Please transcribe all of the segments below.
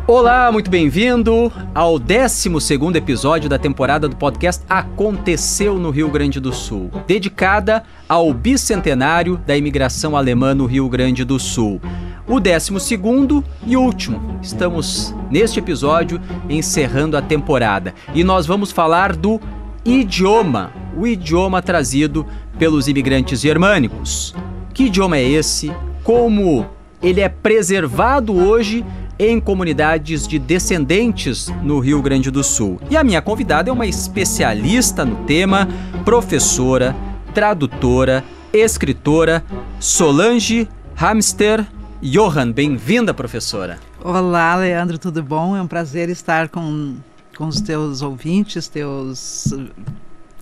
Olá, muito bem-vindo ao 12º episódio da temporada do podcast Aconteceu no Rio Grande do Sul, dedicada ao bicentenário da imigração alemã no Rio Grande do Sul. O 12º e último. Estamos, neste episódio, encerrando a temporada. E nós vamos falar do idioma, o idioma trazido pelos imigrantes germânicos. Que idioma é esse? Como ele é preservado hoje em comunidades de descendentes no Rio Grande do Sul. E a minha convidada é uma especialista no tema, professora, tradutora, escritora, Solange Hamster Johan. Bem-vinda, professora. Olá, Leandro, tudo bom? É um prazer estar com os teus ouvintes,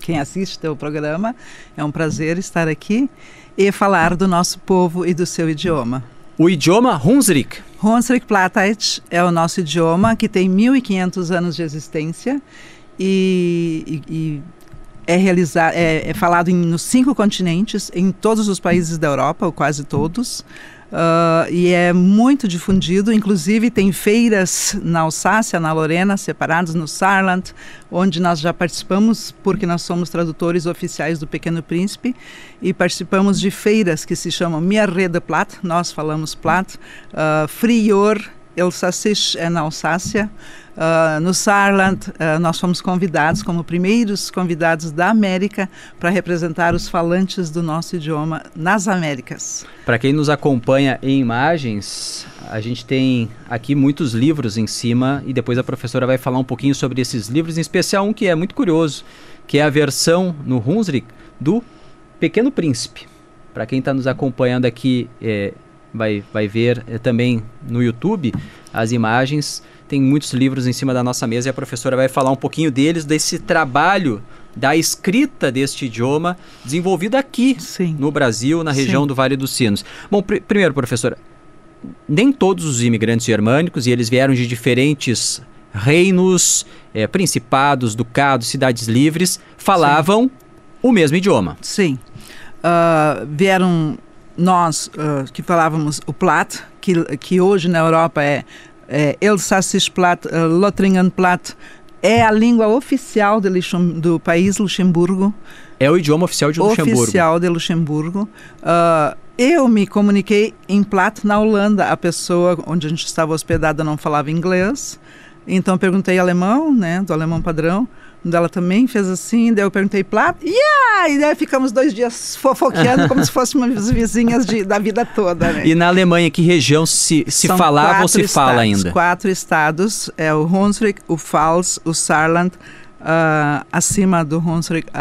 quem assiste teu programa. É um prazer estar aqui e falar do nosso povo e do seu idioma. O idioma Hunsrück. Hunsrück-Plattdeutsch é o nosso idioma, que tem 1.500 anos de existência e é falado nos 5 continentes, em todos os países da Europa, ou quase todos. E é muito difundido, inclusive tem feiras na Alsácia, na Lorena, separadas no Saarland, onde nós já participamos, porque nós somos tradutores oficiais do Pequeno Príncipe, e participamos de feiras que se chamam Mir Rede Platt, nós falamos Platt, Frior, Elsassisch é na Alsácia. No Saarland, nós fomos convidados como primeiros convidados da América para representar os falantes do nosso idioma nas Américas. Para quem nos acompanha em imagens, a gente tem aqui muitos livros em cima e depois a professora vai falar um pouquinho sobre esses livros, em especial um que é muito curioso, que é a versão no Hunsrück do Pequeno Príncipe. Para quem está nos acompanhando aqui, vai ver também no YouTube as imagens. Tem muitos livros em cima da nossa mesa e a professora vai falar um pouquinho deles, desse trabalho da escrita deste idioma desenvolvido aqui, Sim. no Brasil, na região Sim. do Vale dos Sinos. Bom, primeiro, professora, nem todos os imigrantes germânicos, e eles vieram de diferentes reinos, principados, ducados, cidades livres, falavam o mesmo idioma. Sim. Vieram nós que falávamos o Platt, que hoje na Europa é Elsassisch Platt, Lothringen Platt, é a língua oficial do país Luxemburgo. É o idioma oficial de Luxemburgo. Oficial de Luxemburgo. Eu me comuniquei em Platt na Holanda. A pessoa onde a gente estava hospedada não falava inglês. Então perguntei alemão, né, do alemão padrão. Ela também fez assim, daí eu perguntei Platt, e daí ficamos 2 dias fofoqueando como se fôssemos vizinhas da vida toda, né? E na Alemanha, que região se falava ou se fala ainda? 4 estados, é o Hunsrück, o Pfalz, o Saarland, acima do Hunsrück,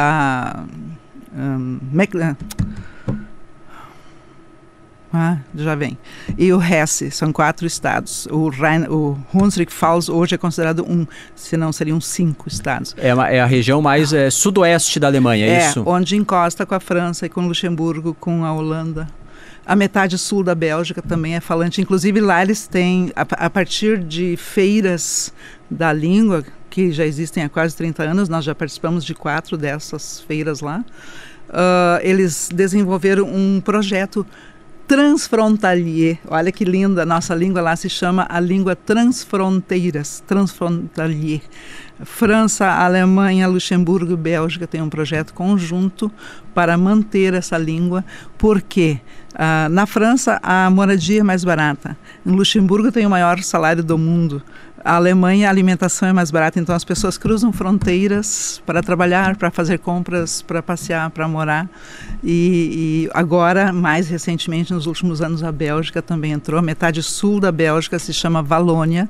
já vem. E o Hesse, são 4 estados. O Hunsrück-Pfalz hoje é considerado senão seriam 5 estados. É a região mais sudoeste da Alemanha, é isso? Onde encosta com a França e com Luxemburgo, com a Holanda. A metade sul da Bélgica também é falante. Inclusive lá eles têm, a partir de feiras da língua, que já existem há quase 30 anos, nós já participamos de 4 dessas feiras lá, eles desenvolveram um projeto transfrontalier. Olha que linda, a nossa língua lá se chama a língua transfronteiras, transfrontalier. França, Alemanha, Luxemburgo e Bélgica têm um projeto conjunto para manter essa língua, porque na França a moradia é mais barata, em Luxemburgo tem o maior salário do mundo, a Alemanha a alimentação é mais barata, então as pessoas cruzam fronteiras para trabalhar, para fazer compras, para passear, para morar. E agora, mais recentemente, nos últimos anos, a Bélgica também entrou. A metade sul da Bélgica se chama Valônia,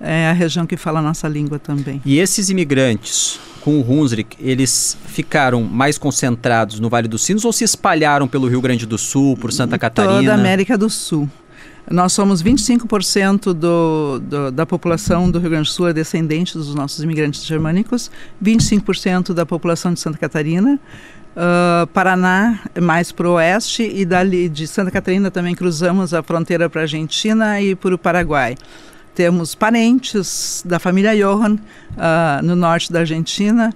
é a região que fala a nossa língua também. E esses imigrantes com o Hunsrück, eles ficaram mais concentrados no Vale dos Sinos ou se espalharam pelo Rio Grande do Sul, por Santa Catarina? Toda a América do Sul. Nós somos 25% da população do Rio Grande do Sul é descendente dos nossos imigrantes germânicos, 25% da população de Santa Catarina, Paraná mais para o oeste e dali de Santa Catarina também cruzamos a fronteira para a Argentina e para o Paraguai. Temos parentes da família Johan no norte da Argentina,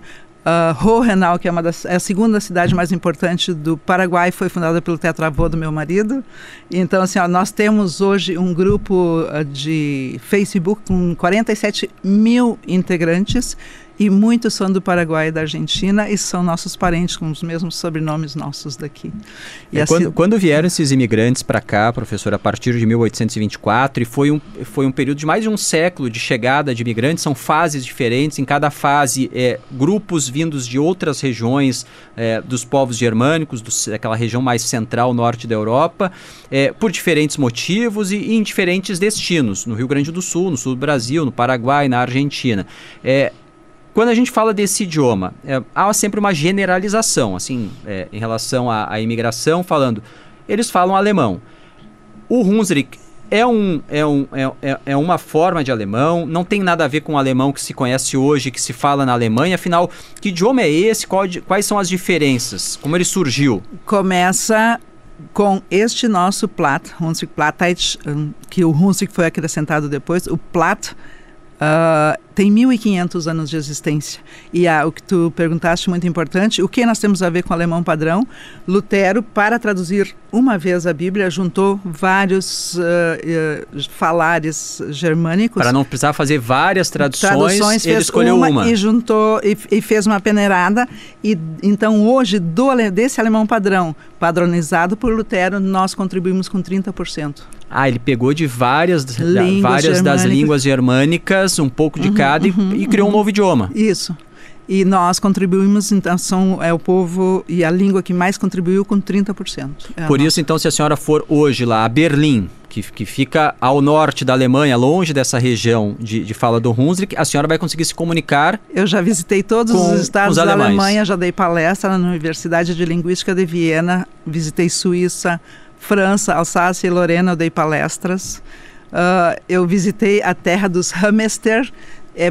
Hohenau, que é a segunda cidade mais importante do Paraguai, foi fundada pelo tetravô do meu marido. Então, assim, nós temos hoje um grupo de Facebook com 47 mil integrantes, e muitos são do Paraguai e da Argentina e são nossos parentes com os mesmos sobrenomes nossos daqui. E assim, quando vieram esses imigrantes para cá, professor, a partir de 1824, e foi um período de mais de um século de chegada de imigrantes, são fases diferentes, em cada fase grupos vindos de outras regiões dos povos germânicos, daquela região mais central, norte da Europa, por diferentes motivos e em diferentes destinos, no Rio Grande do Sul, no sul do Brasil, no Paraguai, na Argentina. Quando a gente fala desse idioma, há sempre uma generalização, assim, em relação à imigração, falando, eles falam alemão. O Hunsrück é uma forma de alemão, não tem nada a ver com o alemão que se conhece hoje, que se fala na Alemanha. Afinal, que idioma é esse? Quais são as diferenças? Como ele surgiu? Começa com este nosso Platt, Hunsrück Plattdeutsch, que o Hunsrück foi acrescentado depois. O Platt tem 1.500 anos de existência. E o que tu perguntaste, muito importante, o que nós temos a ver com o alemão padrão? Lutero, para traduzir uma vez a Bíblia, juntou vários falares germânicos. Para não precisar fazer várias traduções ele escolheu uma. E juntou, e fez uma peneirada. E então hoje, desse alemão padrão, padronizado por Lutero, nós contribuímos com 30%. Ele pegou de várias das línguas germânicas, um pouco de cada, e criou um novo idioma. Isso. E nós contribuímos, então, é o povo e a língua que mais contribuiu com 30%. Por isso, então, se a senhora for hoje lá a Berlim, que fica ao norte da Alemanha, longe dessa região de fala do Hunsrück, a senhora vai conseguir se comunicar. Eu já visitei todos os estados da Alemanha, já dei palestra na Universidade de Linguística de Viena, visitei Suíça, França, Alsácia e Lorena, eu dei palestras. Eu visitei a terra dos Hamester,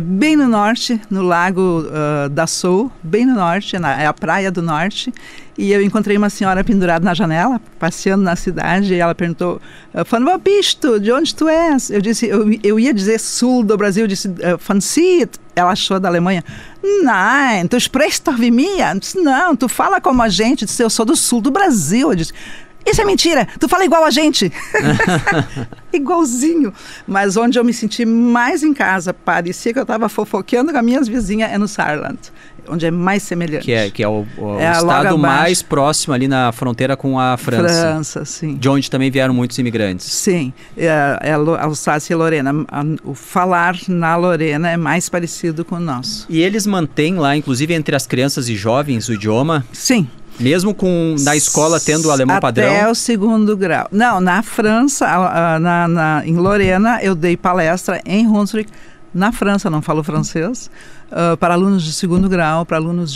bem no norte, no lago da Sul, bem no norte, é a praia do norte. E eu encontrei uma senhora pendurada na janela, passeando na cidade, e ela perguntou, "Von wo bist du? De onde tu és?" Eu disse, eu ia dizer sul do Brasil, eu disse, "Von Siet." Ela achou da Alemanha. "Nein, tu sprichst doch wie mir." Eu disse, "Não, tu fala como a gente." Eu disse, "Eu sou do sul do Brasil." Eu disse, "Isso é mentira, tu fala igual a gente." Igualzinho. Mas onde eu me senti mais em casa, parecia que eu estava fofoqueando com as minhas vizinhas, é no Saarland, onde é mais semelhante. Que é o estado mais próximo ali na fronteira com a França. França, sim. De onde também vieram muitos imigrantes. Sim, Alsácia e Lorena. O falar na Lorena é mais parecido com o nosso. E eles mantêm lá, inclusive entre as crianças e jovens, o idioma? Sim. Mesmo na escola tendo o alemão padrão? Até o segundo grau. Não, na França, em Lorena, eu dei palestra em Hunsrück. Na França, não falo francês, para alunos de segundo grau, para alunos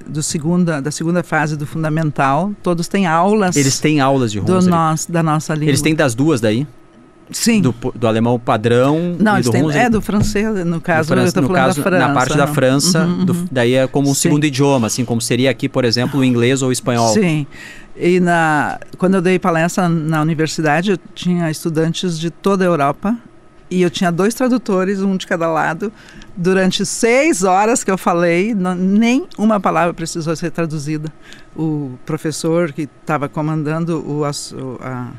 da segunda fase do fundamental. Todos têm aulas. Eles têm aulas de Hunsrück? Da nossa língua. Eles têm das duas daí? Sim. Do alemão padrão não, e do Hunsrück? É do francês, no caso, eu estou falando da França. Na parte da França, daí é como um segundo idioma, assim como seria aqui, por exemplo, o inglês ou o espanhol. Sim. E quando eu dei palestra na universidade, eu tinha estudantes de toda a Europa. E eu tinha 2 tradutores, um de cada lado. Durante 6 horas que eu falei, nem uma palavra precisou ser traduzida. O professor que estava comandando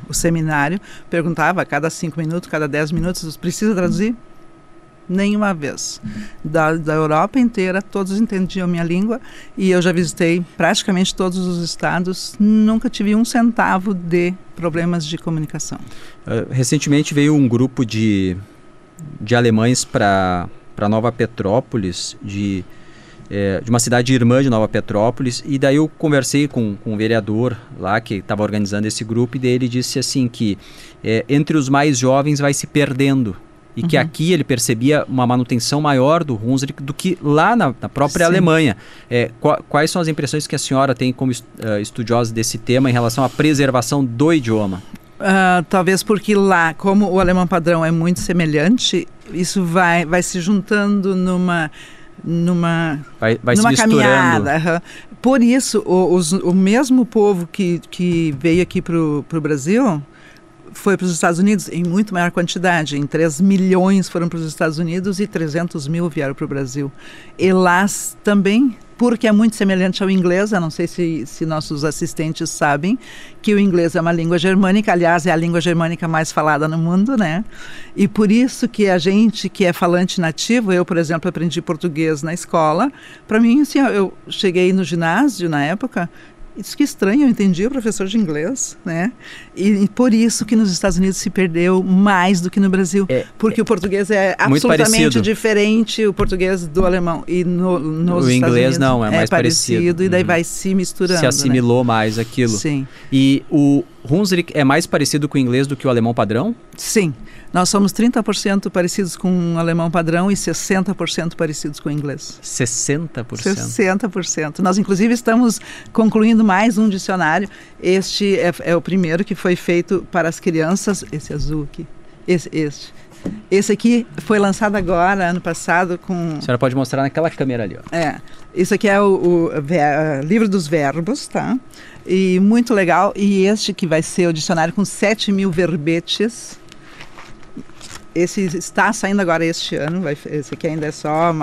o seminário perguntava a cada 5 minutos, cada 10 minutos, precisa traduzir? Nenhuma vez. Da Europa inteira, todos entendiam minha língua. E eu já visitei praticamente todos os estados. Nunca tive 1 centavo de problemas de comunicação. Recentemente veio um grupo de alemães para Nova Petrópolis, de uma cidade irmã de Nova Petrópolis, e daí eu conversei com um vereador lá que estava organizando esse grupo, e daí ele disse assim que entre os mais jovens vai se perdendo, e que aqui ele percebia uma manutenção maior do Hunsrück do que lá na própria Alemanha. Quais são as impressões que a senhora tem como estudiosa desse tema em relação à preservação do idioma? Talvez porque lá, como o alemão padrão é muito semelhante, isso vai se juntando numa caminhada. Por isso, o mesmo povo que veio aqui para o Brasil foi para os Estados Unidos em muito maior quantidade. Em 3 milhões foram para os Estados Unidos e 300 mil vieram para o Brasil. E lá também, porque é muito semelhante ao inglês, eu não sei se nossos assistentes sabem, que o inglês é uma língua germânica, aliás, é a língua germânica mais falada no mundo, né? E por isso que a gente que é falante nativo, eu, por exemplo, aprendi português na escola. Para mim, assim, eu cheguei no ginásio na época, isso que estranho, eu entendi o professor de inglês, né? E por isso que nos Estados Unidos se perdeu mais do que no Brasil. Porque o português é absolutamente diferente, o português do alemão. E nos o Estados inglês Unidos não, é mais parecido. E daí vai se misturando. Se assimilou, né, mais aquilo. Sim. E o Hunsrück é mais parecido com o inglês do que o alemão padrão? Sim. Nós somos 30% parecidos com o alemão padrão e 60% parecidos com o inglês. 60%? 60%. Nós, inclusive, estamos concluindo mais um dicionário. Este é o primeiro que foi feito para as crianças. Esse azul aqui. Esse aqui foi lançado agora, ano passado, com... A senhora pode mostrar naquela câmera ali, ó. Esse aqui é o livro dos verbos, tá? E muito legal. E este que vai ser o dicionário com 7.000 verbetes. Esse está saindo agora este ano, esse aqui ainda é só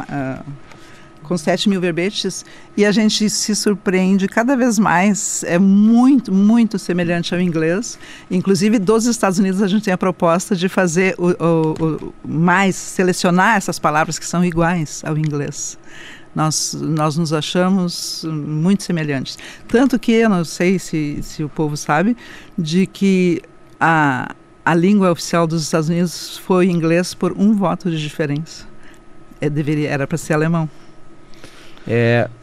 com 7.000 verbetes, e a gente se surpreende cada vez mais, é muito, muito semelhante ao inglês. Inclusive, dos Estados Unidos, a gente tem a proposta de fazer selecionar essas palavras que são iguais ao inglês. Nós nos achamos muito semelhantes. Tanto que, eu não sei se o povo sabe, de que a língua oficial dos Estados Unidos foi inglês por 1 voto de diferença. Era para ser alemão.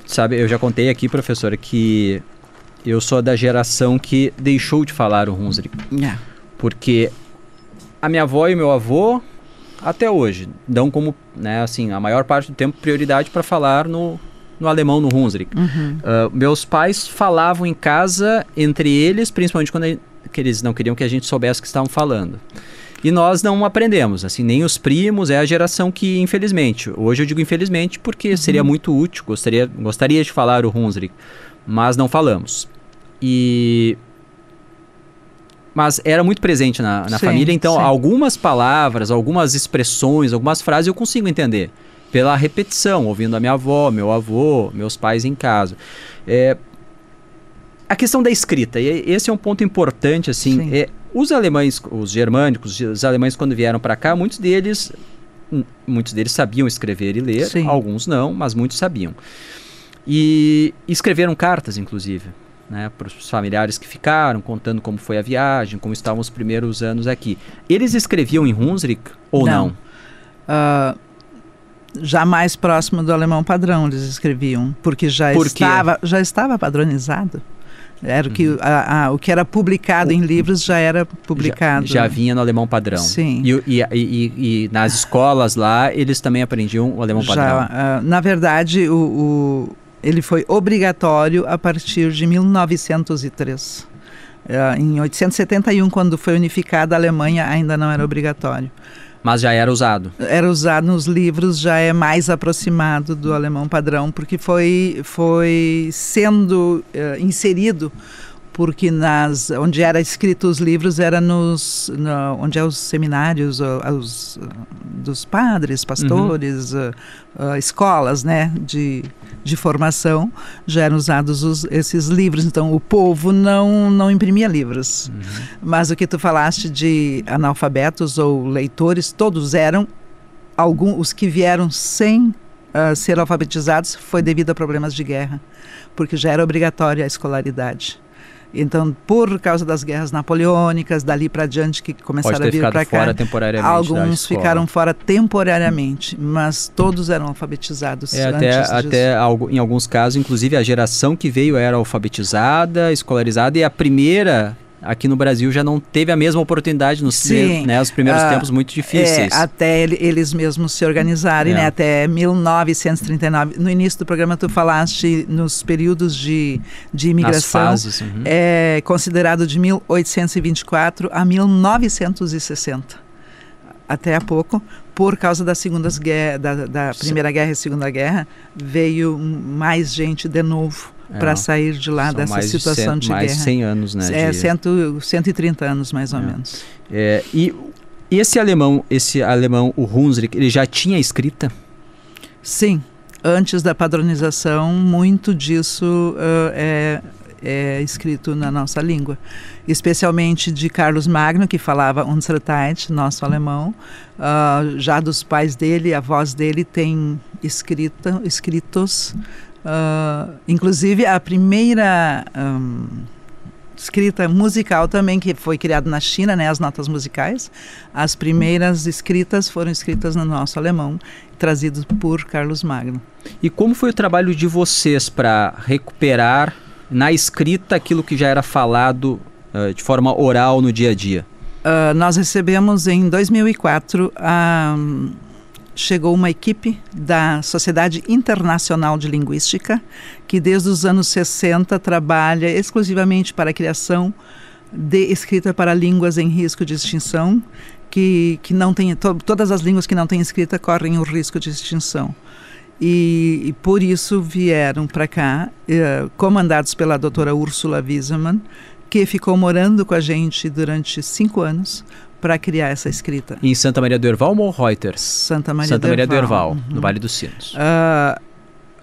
Sabe, eu já contei aqui, professora, que eu sou da geração que deixou de falar o Hunsrück. Porque a minha avó e meu avô, até hoje, dão como, né, assim, a maior parte do tempo prioridade para falar no alemão, no Hunsrück. Meus pais falavam em casa entre eles, principalmente quando que eles não queriam que a gente soubesse o que estavam falando. E nós não aprendemos, assim, nem os primos, é a geração que, infelizmente, hoje eu digo infelizmente porque seria muito útil, gostaria de falar o Hunsrück, mas não falamos. Mas era muito presente na família, então algumas palavras, algumas expressões, algumas frases eu consigo entender pela repetição, ouvindo a minha avó, meu avô, meus pais em casa. A questão da escrita, e esse é um ponto importante, assim, os alemães, os germânicos, os alemães quando vieram para cá, muitos deles sabiam escrever e ler, alguns não, mas muitos sabiam. E escreveram cartas, inclusive, né, para os familiares que ficaram, contando como foi a viagem, como estavam os primeiros anos aqui. Eles escreviam em Hunsrück ou não? Já mais próximo do alemão padrão eles escreviam, porque já estava padronizado. Era o que era publicado em livros já era publicado. Já vinha no alemão padrão. Sim. E nas escolas lá, eles também aprendiam o alemão padrão? Na verdade, ele foi obrigatório a partir de 1903. Em 1871, quando foi unificada a Alemanha, ainda não era obrigatório. Mas já era usado? Era usado nos livros, já é mais aproximado do alemão padrão, porque foi sendo inserido, porque onde era escrito os livros era onde é os seminários dos padres, pastores, escolas, né, de formação, já eram usados esses livros. Então o povo não imprimia livros. Mas o que tu falaste de analfabetos ou leitores, todos eram, os que vieram sem ser alfabetizados foi devido a problemas de guerra, porque já era obrigatória a escolaridade. Então, por causa das guerras napoleônicas, dali para diante que começaram a vir para cá, alguns ficaram fora temporariamente, mas todos eram alfabetizados em alguns casos, inclusive a geração que veio era alfabetizada, escolarizada, e a primeira aqui no Brasil já não teve a mesma oportunidade os primeiros tempos muito difíceis. Até eles mesmos se organizarem, né? Até 1939. No início do programa tu falaste nos períodos de imigração. As fases. É considerado de 1824 a 1960. Até há pouco, por causa das segundas guerras, da Primeira Guerra e Segunda Guerra, veio mais gente de novo para sair de lá dessa situação de guerra. Mais de 100 anos, né? 130 anos, mais ou menos. E esse alemão, o Hunsrück, ele já tinha escrita? Sim. Antes da padronização, muito disso é escrito na nossa língua. Especialmente de Carlos Magno, que falava Unsere Zeit, nosso alemão. Já dos pais dele, avós dele têm escritos. Inclusive, a primeira escrita musical também, que foi criada na China, né, as notas musicais. As primeiras escritas foram escritas no nosso alemão, trazidos por Carlos Magno. E como foi o trabalho de vocês para recuperar na escrita aquilo que já era falado de forma oral no dia a dia? Nós recebemos em 2004, chegou uma equipe da Sociedade Internacional de Linguística, que desde os anos 60 trabalha exclusivamente para a criação de escrita para línguas em risco de extinção, que não tem, todas as línguas que não têm escrita correm o risco de extinção. E por isso vieram para cá, comandados pela doutora Ursula Wiesemann, que ficou morando com a gente durante 5 anos para criar essa escrita. Em Santa Maria do Herval ou Reuters? Santa Maria do Herval, no Vale dos Sinos.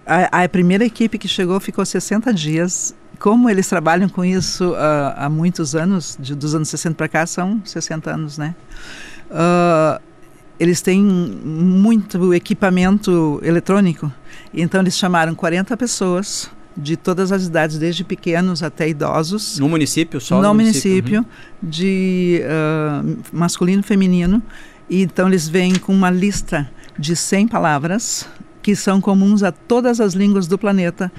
A primeira equipe que chegou ficou 60 dias. Como eles trabalham com isso há muitos anos, dos anos 60 para cá, são 60 anos, né? Eles têm muito equipamento eletrônico, então eles chamaram 40 pessoas de todas as idades, desde pequenos até idosos. No município só? No município, de masculino e feminino. E então eles vêm com uma lista de 100 palavras que são comuns a todas as línguas do planeta.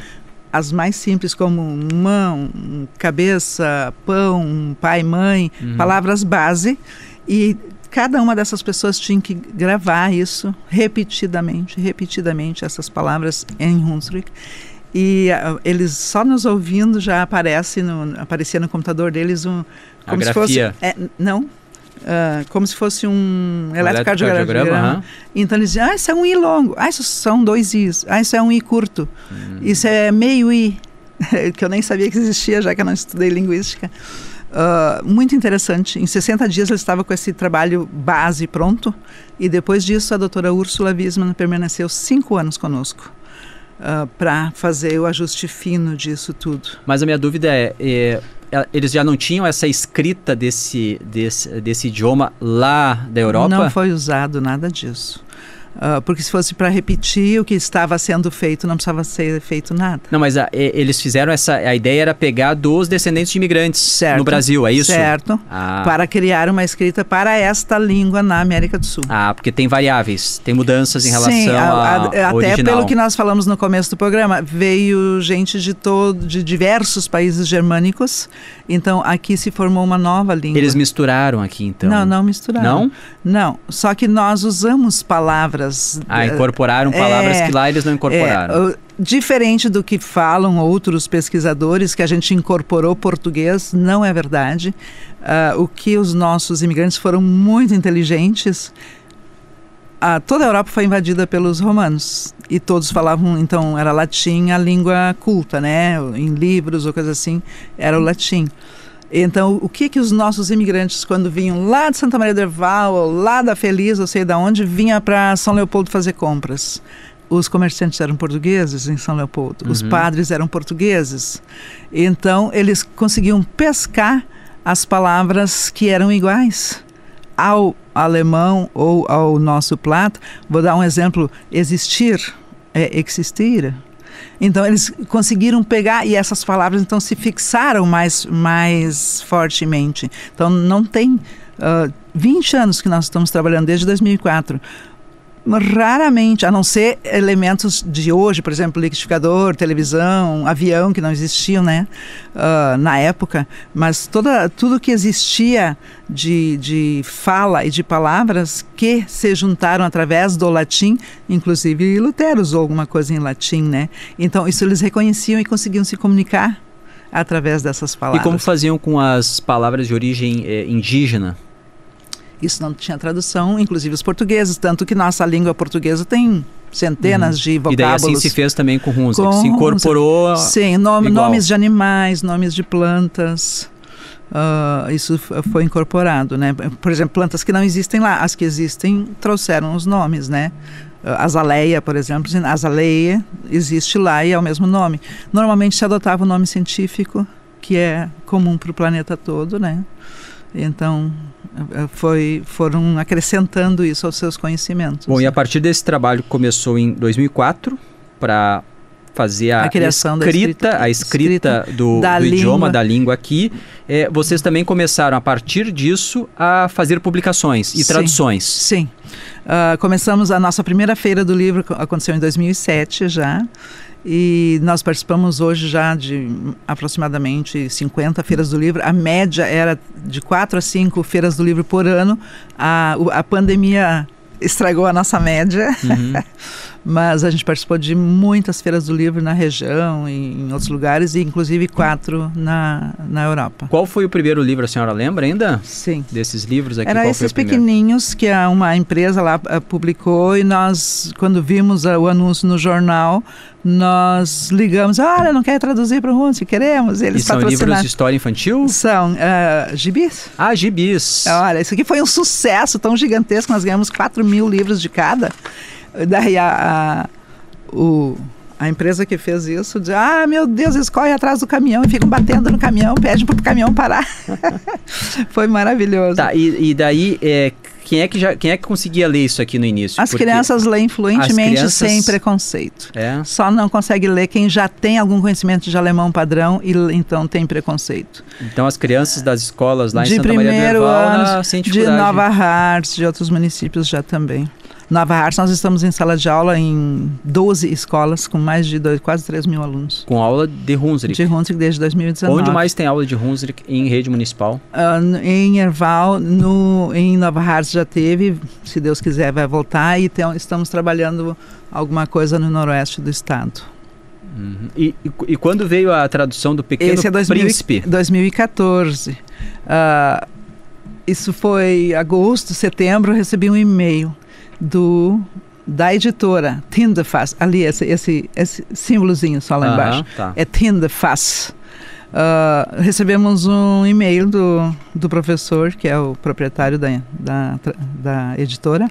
As mais simples, como mão, cabeça, pão, pai, mãe, palavras base. E cada uma dessas pessoas tinha que gravar isso repetidamente, essas palavras em Hunsrück. E eles, só nos ouvindo, já aparecia no computador deles como se fosse, como se fosse um eletrocardiograma. Então eles diziam, isso é um I longo, isso são 2 Is, isso é um I curto, isso é meio I, que eu nem sabia que existia, já que eu não estudei linguística. Muito interessante. Em 60 dias ele estava com esse trabalho base pronto, e depois disso a doutora Ursula Wiesemann permaneceu 5 anos conosco para fazer o ajuste fino disso tudo. Mas a minha dúvida eles já não tinham essa escrita desse idioma lá da Europa? Não foi usado nada disso. Porque se fosse para repetir o que estava sendo feito, não precisava ser feito nada. Não, mas eles fizeram a ideia era pegar dos descendentes de imigrantes no Brasil, é isso? Certo, para criar uma escrita para esta língua na América do Sul. Porque tem variáveis, tem mudanças em relação ao até original. Pelo que nós falamos no começo do programa, veio gente de diversos países germânicos, então aqui se formou uma nova língua. Eles misturaram aqui, então? Não misturaram. Não? Não, só que nós usamos palavras... incorporaram palavras que lá eles não incorporaram. Diferente do que falam outros pesquisadores, que a gente incorporou português, não é verdade. O que os nossos imigrantes foram muito inteligentes. Toda a Europa foi invadida pelos romanos e todos falavam, então era latim, a língua culta, né? Em livros ou coisa assim, era o latim. Então, o que os nossos imigrantes, quando vinham lá de Santa Maria do Herval, ou lá da Feliz, ou sei de onde, vinha para São Leopoldo fazer compras? Os comerciantes eram portugueses em São Leopoldo, os padres eram portugueses. Então, eles conseguiam pescar as palavras que eram iguais ao alemão ou ao nosso plato. Vou dar um exemplo: existir é existir. Então eles conseguiram pegar, e essas palavras então se fixaram mais fortemente. Então não tem 20 anos que nós estamos trabalhando, desde 2004. Raramente, a não ser elementos de hoje, por exemplo, liquidificador, televisão, avião, que não existiam, né, na época, mas tudo que existia de fala e de palavras que se juntaram através do latim, inclusive Lutero usou alguma coisa em latim, né? Então isso eles reconheciam e conseguiam se comunicar através dessas palavras. E como faziam com as palavras de origem indígena? Isso não tinha tradução, inclusive os portugueses, tanto que nossa língua portuguesa tem centenas de vocábulos. E daí assim se fez também com Hunsrück, se incorporou. Sim, nomes de animais, nomes de plantas. Isso foi incorporado, né? Por exemplo, plantas que não existem lá, as que existem trouxeram os nomes, né? Azaleia, por exemplo, azaleia existe lá e é o mesmo nome. Normalmente se adotava o nome científico, que é comum para o planeta todo, né? Então foram acrescentando isso aos seus conhecimentos. Bom, e a partir desse trabalho que começou em 2004 para fazer a escrita do idioma, da língua aqui, vocês também começaram a partir disso a fazer publicações e traduções. Sim. Começamos a nossa primeira feira do livro, aconteceu em 2007 já, e nós participamos hoje já de aproximadamente 50 feiras do livro. A média era de 4 a 5 feiras do livro por ano. A pandemia estragou a nossa média, mas a gente participou de muitas feiras do livro na região, em outros lugares, e inclusive 4 na Europa. Qual foi o primeiro livro, a senhora lembra ainda? Sim. Desses livros aqui, Era qual esses foi o pequenininhos que uma empresa lá publicou, e nós, quando vimos o anúncio no jornal, nós ligamos, olha, não quer traduzir para o Hunsrück? Queremos. Eles são livros de história infantil? São gibis. Gibis. Olha, isso aqui foi um sucesso tão gigantesco, nós ganhamos 4.000 livros de cada. Daí a empresa que fez isso diz, meu Deus, eles correm atrás do caminhão e ficam batendo no caminhão, pedem para o caminhão parar. Foi maravilhoso. Tá, e daí, quem é que conseguia ler isso aqui no início? As crianças leem fluentemente sem preconceito. Só não consegue ler quem já tem algum conhecimento de alemão padrão e então tem preconceito. Então as crianças das escolas lá em Santa Maria do Herval sem dificuldade. De Nova Hartz, de outros municípios já também. Nova Hartz, nós estamos em sala de aula em 12 escolas, com mais de quase 3.000 alunos. Com aula de Hunsrück? De Hunsrück desde 2019. Onde mais tem aula de Hunsrück em rede municipal? Em Herval, em Nova Hartz já teve, se Deus quiser vai voltar, e estamos trabalhando alguma coisa no noroeste do estado. E quando veio a tradução do Pequeno Príncipe? 2014. Isso foi agosto, setembro, eu recebi um e-mail da editora Tinderfass, ali esse símbolozinho só lá embaixo, tá. É Tinderfass. Recebemos um e-mail do professor, que é o proprietário da editora,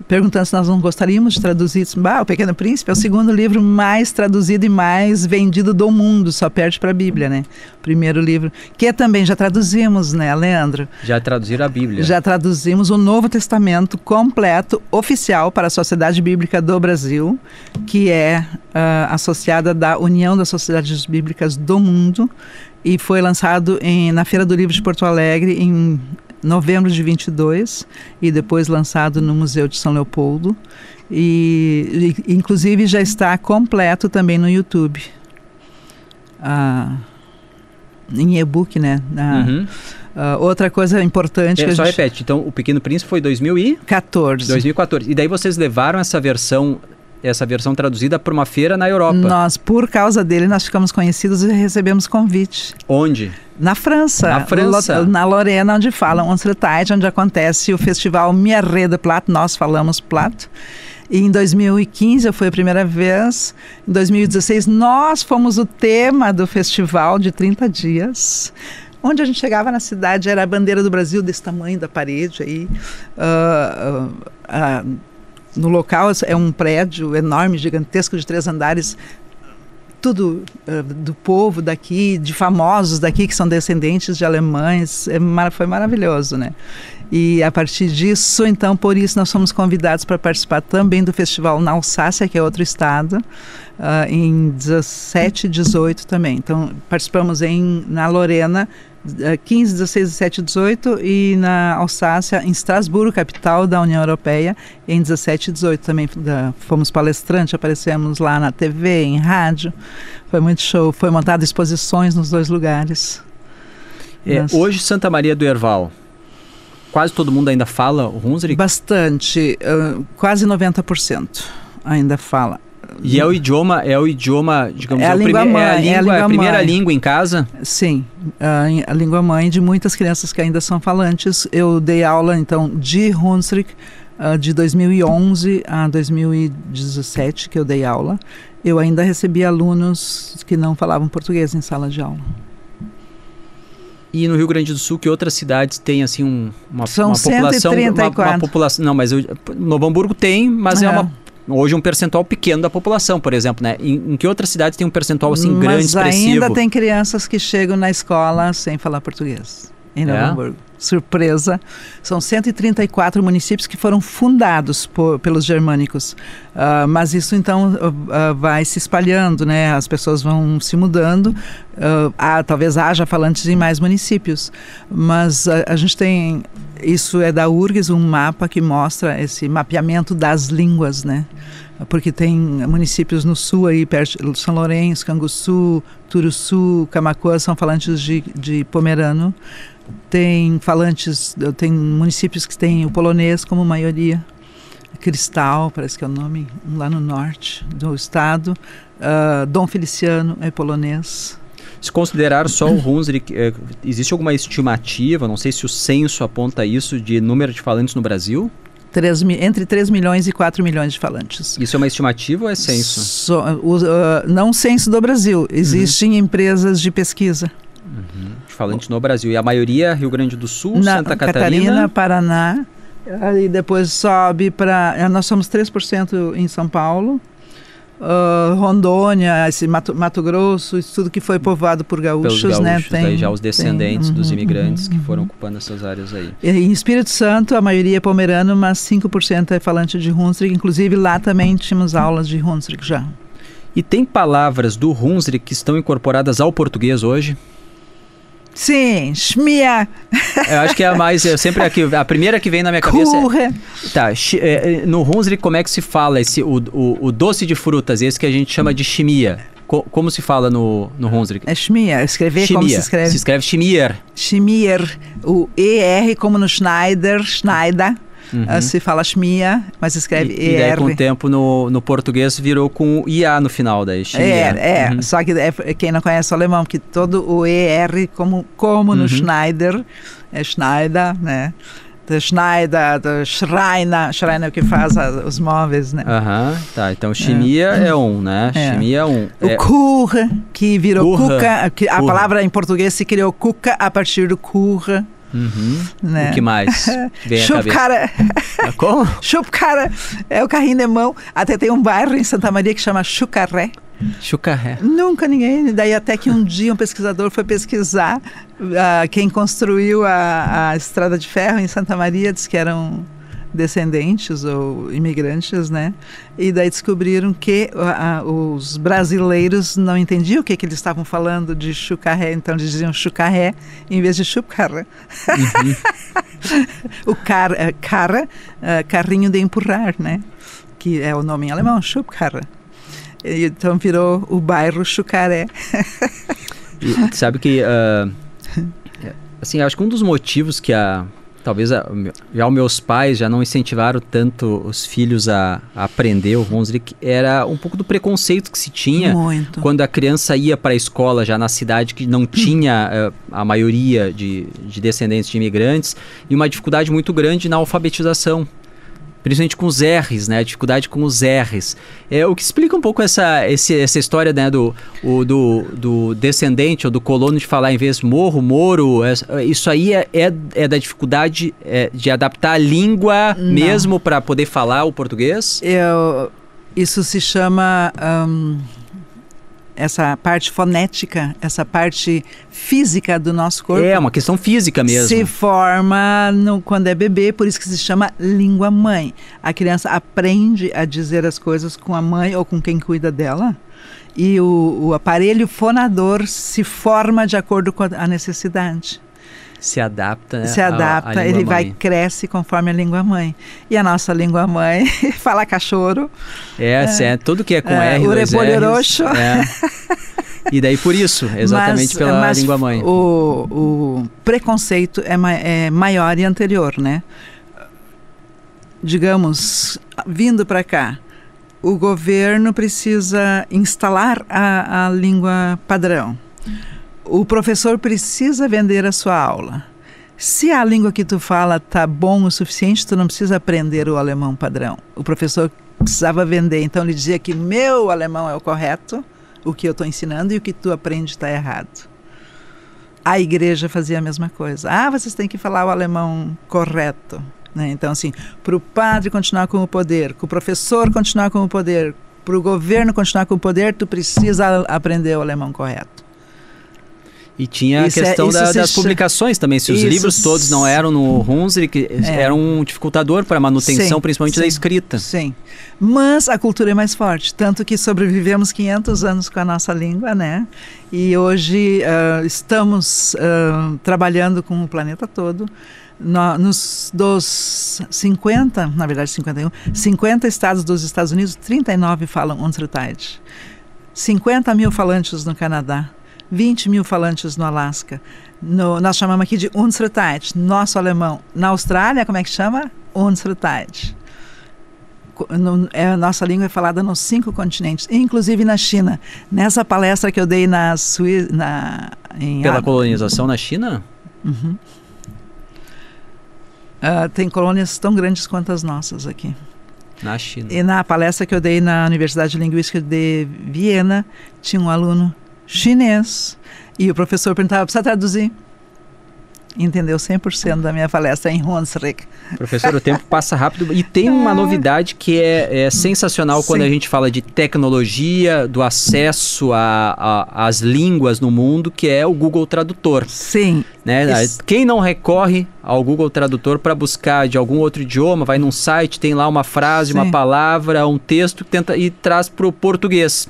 perguntando se nós não gostaríamos de traduzir. O Pequeno Príncipe é o segundo livro mais traduzido e mais vendido do mundo, só perde para a Bíblia, né? Primeiro livro, que também já traduzimos, né, Leandro? Já traduziram a Bíblia. Já traduzimos o Novo Testamento completo, oficial, para a Sociedade Bíblica do Brasil, que é associada da União das Sociedades Bíblicas do Mundo, e foi lançado na Feira do Livro de Porto Alegre em novembro de 22, e depois lançado no Museu de São Leopoldo, e inclusive já está completo também no YouTube, em e-book, né? Outra coisa importante que repete, então o Pequeno Príncipe foi 2014. E daí vocês levaram essa versão traduzida para uma feira na Europa. Nós, por causa dele, nós ficamos conhecidos e recebemos convite. Onde? Na França. Na França? Na Lorena, onde falam Unsere-Zeit, onde acontece o festival Mir Rede Platt, nós falamos Platt. E em 2015 foi a primeira vez. Em 2016 nós fomos o tema do festival de 30 dias. Onde a gente chegava na cidade era a bandeira do Brasil desse tamanho da parede aí. No local é um prédio enorme, gigantesco, de 3 andares, tudo do povo daqui, de famosos daqui, que são descendentes de alemães. Foi maravilhoso, né? E a partir disso, então, por isso nós fomos convidados para participar também do festival na Alsácia, que é outro estado, em 17 e 18 também. Então, participamos na Lorena, 15, 16, 17 e 18, e na Alsácia, em Estrasburgo, capital da União Europeia, em 17 e 18 também. Fomos palestrantes, aparecemos lá na TV, em rádio. Foi muito show. Foi montado exposições nos 2 lugares. Hoje, Santa Maria do Herval, quase todo mundo ainda fala o Hunsrück? Bastante, quase 90% ainda fala. E é o idioma, digamos, é a língua mãe, a primeira língua em casa? Sim, a língua mãe de muitas crianças que ainda são falantes. Eu dei aula, então, de Hunsrück de 2011 a 2017, que eu dei aula, eu ainda recebi alunos que não falavam português em sala de aula. E no Rio Grande do Sul, que outras cidades têm assim uma São população... 134. Uma população, não, mas Novo Hamburgo tem, mas hoje um percentual pequeno da população, por exemplo, né? Em que outras cidades tem um percentual assim grande, expressivo? Mas ainda tem crianças que chegam na escola sem falar português, em Novo Hamburgo. Surpresa, são 134 municípios que foram fundados pelos germânicos, mas isso então vai se espalhando, né? As pessoas vão se mudando, talvez haja falantes em mais municípios, mas a gente tem, isso é da URGS, um mapa que mostra esse mapeamento das línguas, né? Porque tem municípios no sul aí, perto de São Lourenço, Canguçu, Turuçu, Camaquã, são falantes de pomerano. Tem municípios que têm o polonês como maioria. Cristal, parece que é o nome, lá no norte do estado. Dom Feliciano é polonês. Se considerar só o Hunsrück, existe alguma estimativa, não sei se o censo aponta isso, de número de falantes no Brasil? Entre 3 milhões e 4 milhões de falantes. Isso é uma estimativa ou é censo? Não censo do Brasil, existem empresas de pesquisa. Falantes no Brasil. E a maioria Rio Grande do Sul, Santa Catarina, Paraná, e depois sobe para... Nós somos 3% em São Paulo, Rondônia, Mato Grosso, isso tudo que foi povoado por gaúchos, né? Tem já os descendentes dos imigrantes que foram ocupando essas áreas aí. E em Espírito Santo, a maioria é pomerano, mas 5% é falante de Hunsrück. Inclusive lá também tínhamos aulas de Hunsrück já. E tem palavras do Hunsrück que estão incorporadas ao português hoje? Sim, schmia. Eu acho que é a mais, sempre a primeira que vem na minha cabeça. Tá, no Hunsrück como é que se fala o doce de frutas, esse que a gente chama de chimia? Como se fala no Hunsrück? É schmia, escrever como se escreve? Se escreve chimier. Chimier, o ER como no Schneider, se fala schmia, mas se escreve ER. E daí com o tempo no português virou com IA no final daí, chimier. Só que quem não conhece o alemão, que todo o ER como no Schneider, é Schneider, né? Do Schneider, do Schreiner é o que faz os móveis, né? Tá, então chimia é né? Chimia é um. O Kur, que virou cuca, a palavra em português se criou cuca a partir do Kur. Né? O que mais vem à cabeça? Como? Chupcara é o carrinho de mão. Até tem um bairro em Santa Maria que chama Chucarré. Chucarré. Nunca ninguém. Daí até que um dia um pesquisador foi pesquisar quem construiu a estrada de ferro em Santa Maria, disse que eram descendentes ou imigrantes, né? E daí descobriram que os brasileiros não entendiam o que eles estavam falando de chucarré, então eles diziam chucarré em vez de chupcarra. O carrinho de empurrar, né? Que é o nome em alemão, chupcarra. Então virou o bairro Chucaré. E sabe que assim, acho que um dos motivos que talvez já os meus pais já não incentivaram tanto os filhos a aprender o Hunsrück era um pouco do preconceito que se tinha quando a criança ia para a escola já na cidade que não tinha a maioria de descendentes de imigrantes e uma dificuldade muito grande na alfabetização. Principalmente com os R's, né? A dificuldade com os R's. O que explica um pouco essa história, né? Do descendente ou do colono de falar em vez morro, moro. Isso aí é da dificuldade de adaptar a língua mesmo para poder falar o português? Isso se chama... essa parte fonética, essa parte física do nosso corpo. É uma questão física mesmo. Se forma quando é bebê, por isso que se chama língua-mãe. A criança aprende a dizer as coisas com a mãe ou com quem cuida dela. E o aparelho fonador se forma de acordo com a necessidade. Se adapta, né? Se adapta, ele cresce conforme a língua-mãe. E a nossa língua-mãe fala cachorro. Tudo que é com R, dois R's. E daí por isso, exatamente pela língua-mãe. O preconceito é maior e anterior, né? Digamos, vindo para cá, o governo precisa instalar a língua padrão. O professor precisa vender a sua aula. Se a língua que tu fala tá bom o suficiente, tu não precisa aprender o alemão padrão. O professor precisava vender, então ele dizia que meu alemão é o correto, o que eu estou ensinando, e o que tu aprende está errado. A igreja fazia a mesma coisa. Vocês têm que falar o alemão correto. Né? Então, assim, para o padre continuar com o poder, para o professor continuar com o poder, para o governo continuar com o poder, tu precisa aprender o alemão correto. E tinha a questão das publicações também. Se os livros todos não eram no Hunsrück, era um dificultador para a manutenção, principalmente da escrita. Sim, mas a cultura é mais forte. Tanto que sobrevivemos 500 anos com a nossa língua, né? E hoje estamos trabalhando com o planeta todo. Dos 50, na verdade 51, 50 estados dos Estados Unidos, 39 falam Unsertheit. 50 mil falantes no Canadá. 20 mil falantes no Alasca. Nós chamamos aqui de Unsertheit, nosso alemão. Na Austrália, como é que chama? Unsertheit. Nossa língua é falada nos 5 continentes, inclusive na China. Nessa palestra que eu dei na Suíça... Pela colonização na China? Uhum. Tem colônias tão grandes quanto as nossas aqui. Na China. E na palestra que eu dei na Universidade Linguística de Viena, tinha um aluno chinês, e o professor perguntava, precisa traduzir? Entendeu 100% da minha palestra em Hunsrück. Professor, o tempo passa rápido, e tem uma novidade que é sensacional quando a gente fala de tecnologia, do acesso às línguas no mundo, que é o Google Tradutor. Sim. Né? Quem não recorre ao Google Tradutor para buscar de algum outro idioma, vai num site, tem lá uma frase, uma palavra, um texto, e traz para o português.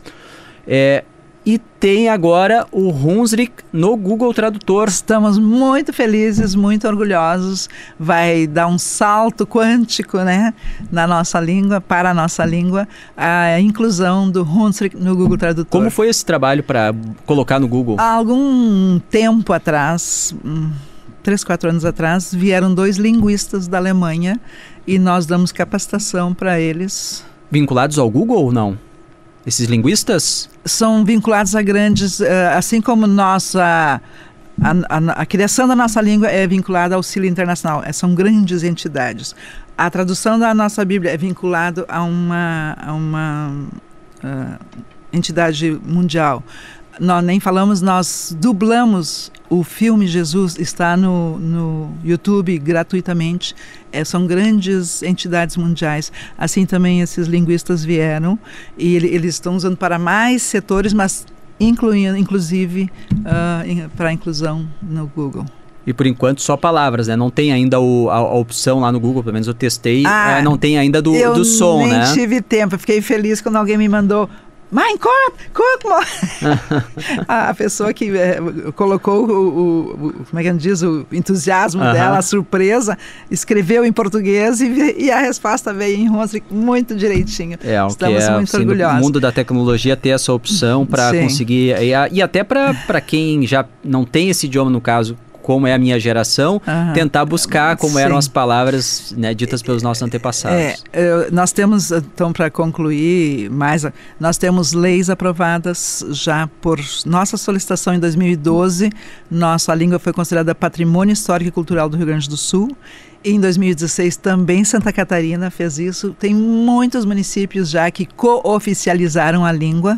E tem agora o Hunsrück no Google Tradutor. Estamos muito felizes, muito orgulhosos. Vai dar um salto quântico, né, na nossa língua, para a nossa língua, a inclusão do Hunsrück no Google Tradutor. Como foi esse trabalho para colocar no Google? Há algum tempo atrás, 3, 4 anos atrás, vieram 2 linguistas da Alemanha e nós damos capacitação para eles. Vinculados ao Google ou não? Esses linguistas? São vinculados a grandes, assim como a criação da nossa língua é vinculada ao Auxílio Internacional, são grandes entidades. A tradução da nossa Bíblia é vinculada a uma entidade mundial. Nós nem falamos, nós dublamos o filme Jesus, está no YouTube gratuitamente. São grandes entidades mundiais. Assim também esses linguistas vieram e eles estão usando para mais setores, mas inclusive para a inclusão no Google. E por enquanto só palavras, né? Não tem ainda a opção lá no Google, pelo menos eu testei, não tem ainda do som, né? Eu nem tive tempo, eu fiquei feliz quando alguém me mandou Mein Gott, guck mal! A pessoa que colocou como é que diz, o entusiasmo dela, a surpresa, escreveu em português e a resposta veio em Hunsrück muito direitinho. Estamos muito orgulhosos. No mundo da tecnologia ter essa opção para conseguir, e até para quem já não tem esse idioma, no caso, como é a minha geração, tentar buscar como eram as palavras, né, ditas pelos nossos antepassados. Nós temos, então, para concluir mais, nós temos leis aprovadas já por nossa solicitação em 2012. Nossa língua foi considerada Patrimônio Histórico e Cultural do Rio Grande do Sul. Em 2016 também Santa Catarina fez isso. Tem muitos municípios já que co-oficializaram a língua.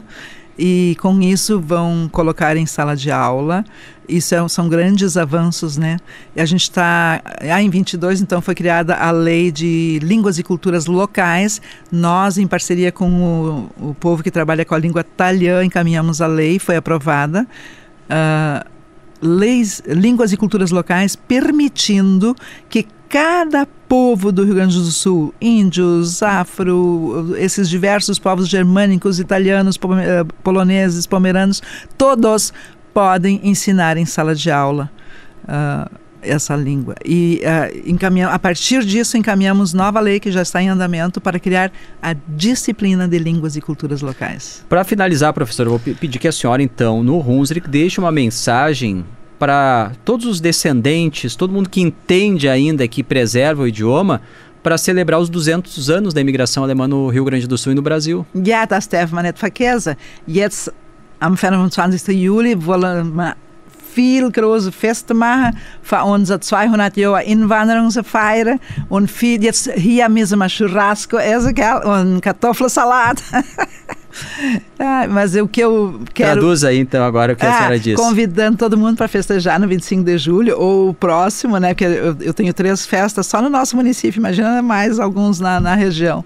E com isso vão colocar em sala de aula. Isso são grandes avanços, né? E a gente está... em 22, então, foi criada a Lei de Línguas e Culturas Locais. Nós, em parceria com o povo que trabalha com a língua talhã, encaminhamos a lei, foi aprovada. Línguas e culturas locais permitindo que cada povo do Rio Grande do Sul, índios, afro, esses diversos povos germânicos, italianos, poloneses, pomeranos, todos podem ensinar em sala de aula essa língua. E a partir disso encaminhamos nova lei que já está em andamento para criar a disciplina de línguas e culturas locais. Para finalizar, professor, eu vou pedir que a senhora, então, no Hunsrück, deixe uma mensagem para todos os descendentes, todo mundo que entende ainda, que preserva o idioma, para celebrar os 200 anos da imigração alemã no Rio Grande do Sul e no Brasil. Ja, das darf man nicht vergessen. Jetzt, am 25. Juli, wollen wir viel große Feste machen, für unser 200 Jahre Inwanderung zu feiern. Und viel, jetzt hier müssen wir Churrasco essen, gell? Und Kartoffelsalat. Mas o que eu quero... Traduz aí, então, agora o que a senhora disse. Convidando todo mundo para festejar no 25 de julho, ou o próximo, né? Porque eu tenho 3 festas só no nosso município, imagina mais alguns na região.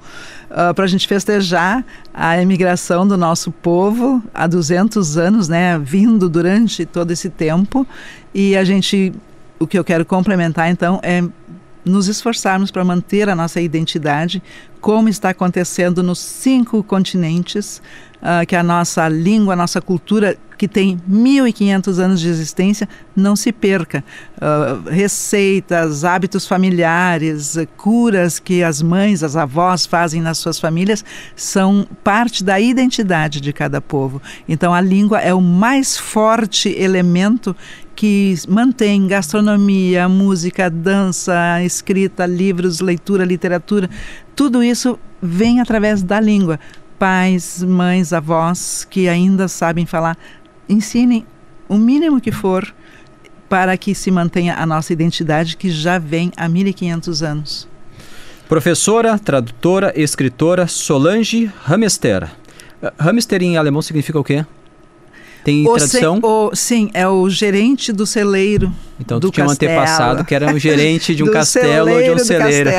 Para a gente festejar a imigração do nosso povo há 200 anos, né? Vindo durante todo esse tempo. E o que eu quero complementar, então, é nos esforçarmos para manter a nossa identidade, como está acontecendo nos 5 continentes, que a nossa língua, a nossa cultura, que tem 1.500 anos de existência, não se perca. Receitas, hábitos familiares, curas que as mães, as avós fazem nas suas famílias, são parte da identidade de cada povo. Então a língua é o mais forte elemento que mantém gastronomia, música, dança, escrita, livros, leitura, literatura. Tudo isso vem através da língua. Pais, mães, avós que ainda sabem falar, ensinem o mínimo que for para que se mantenha a nossa identidade que já vem há 1.500 anos. Professora, tradutora, escritora Solange Hamester. Hamster em alemão significa o quê? Tem tradução? Sim, é o gerente do celeiro. Então tu tinha um antepassado que era um gerente de um castelo ou de um celeiro.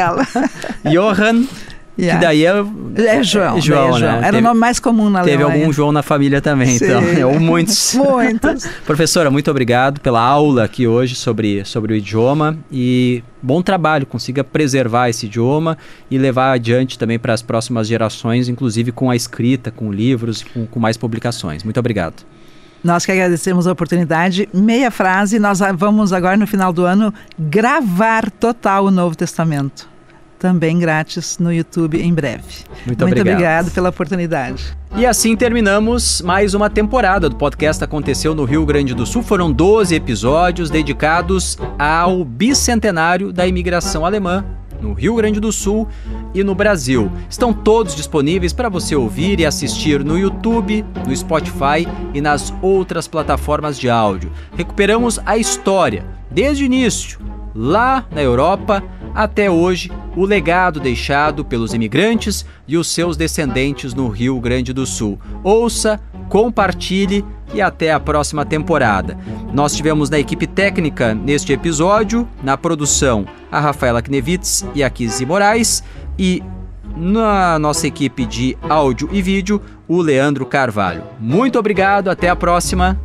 Johann, que daí é João. João, né? Era o nome mais comum na Alemanha. Teve algum João na família também, sim. Então, ou muitos. Muitos. Professora, muito obrigado pela aula aqui hoje sobre o idioma e bom trabalho, consiga preservar esse idioma e levar adiante também para as próximas gerações, inclusive com a escrita, com livros, com mais publicações. Muito obrigado. Nós que agradecemos a oportunidade. Meia frase, nós vamos agora no final do ano gravar total o Novo Testamento. Também grátis no YouTube em breve. Muito obrigado pela oportunidade. E assim terminamos mais uma temporada do podcast Aconteceu no Rio Grande do Sul. Foram 12 episódios dedicados ao bicentenário da imigração alemã no Rio Grande do Sul e no Brasil. Estão todos disponíveis para você ouvir e assistir no YouTube, no Spotify e nas outras plataformas de áudio. Recuperamos a história, desde o início, lá na Europa, até hoje, o legado deixado pelos imigrantes e os seus descendentes no Rio Grande do Sul. Ouça, compartilhe e até a próxima temporada. Nós tivemos na equipe técnica neste episódio, na produção, a Rafaela Knevitz e a Kizzy Moraes, e na nossa equipe de áudio e vídeo, o Leandro Carvalho. Muito obrigado, até a próxima.